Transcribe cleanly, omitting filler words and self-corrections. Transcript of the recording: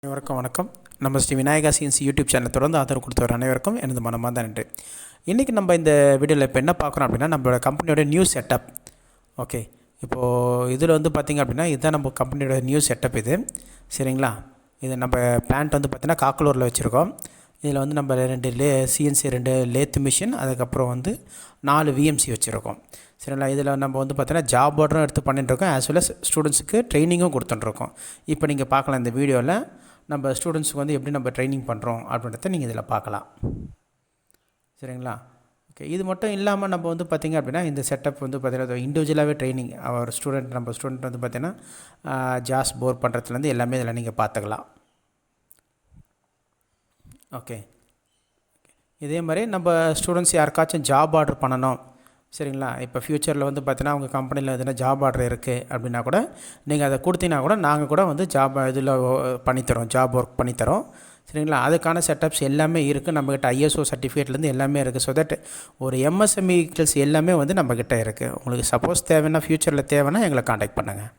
அனைவருக்கும் வணக்கம். நம்ம Sri Vinayaka CNC YouTube channel தொடர்ந்து ஆதரவு கொடுத்தவர் அனைவருக்கும் எனது மனமார்ந்த நன்றி. இன்றைக்கி நம்ம இந்த வீடியோவில் இப்போ என்ன பார்க்குறோம் அப்படின்னா, நம்மளோட கம்பெனியோட நியூ செட்டப். ஓகே, இப்போது இதில் வந்து பார்த்திங்க அப்படின்னா, இதுதான் நம்ம கம்பெனியோட நியூ செட்டப். இது சரிங்களா? இது நம்ம பிளான்ட் வந்து பார்த்திங்கன்னா காக்கலூரில் வச்சுருக்கோம். இதில் வந்து நம்ம CNC 2 லேத் மிஷின், அதுக்கப்புறம் வந்து 4 VMC வச்சுருக்கோம். சரிங்களா? இதில் நம்ம வந்து பார்த்தீங்கன்னா ஜாப் ஆர்டரும் எடுத்து பண்ணிட்டுருக்கோம், ஆஸ் வெல் அஸ் ஸ்டூடெண்ட்ஸுக்கு ட்ரைனிங்கும் கொடுத்துட்டுருக்கோம். இப்போ நீங்கள் பார்க்கலாம் இந்த வீடியோவில் நம்ம ஸ்டூடெண்ட்ஸுக்கு வந்து எப்படி நம்ம ட்ரைனிங் பண்ணுறோம் அப்படின்றத நீங்கள் இதில் பார்க்கலாம். சரிங்களா? ஓகே, இது மட்டும் இல்லாமல் நம்ம வந்து பார்த்திங்க அப்படின்னா, இந்த செட்டப் வந்து பார்த்திங்கன்னா இண்டிவிஜுவலாகவே ட்ரைனிங் அவர் நம்ம ஸ்டூடெண்ட் வந்து பார்த்திங்கன்னா ஜாஸ் போர் பண்ணுறதுலேருந்து எல்லாமே இதில் நீங்கள் பார்த்துக்கலாம். ஓகே, இதே மாதிரி நம்ம ஸ்டூடெண்ட்ஸ் யாருக்காச்சும் ஜாப் ஆர்டர் பண்ணணும், சரிங்களா? இப்போ ஃப்யூச்சரில் வந்து பார்த்தீங்கன்னா அவங்க கம்பெனியில் எதுனா ஜாப் ஆர்டர் இருக்குது அப்படின்னா கூட நீங்கள் அதை கொடுத்தீங்கன்னா கூட நாங்கள் கூட வந்து ஜாப் இதில் பண்ணித்தரோம், ஜாப் ஒர்க் பண்ணித்தரோம். சரிங்களா? அதுக்கான செட்டப்ஸ் எல்லாமே இருக்குது நம்மக்கிட்ட. ISO சர்டிஃபிகேட்லேருந்து எல்லாமே இருக்குது. ஸோ தட் ஒரு MSME எல்லாமே வந்து நம்மக்கிட்ட இருக்குது. உங்களுக்கு சப்போஸ் தேவைன்னா ஃப்யூச்சரில் தேவைன்னா எங்களை காண்டாக்ட் பண்ணுங்கள்.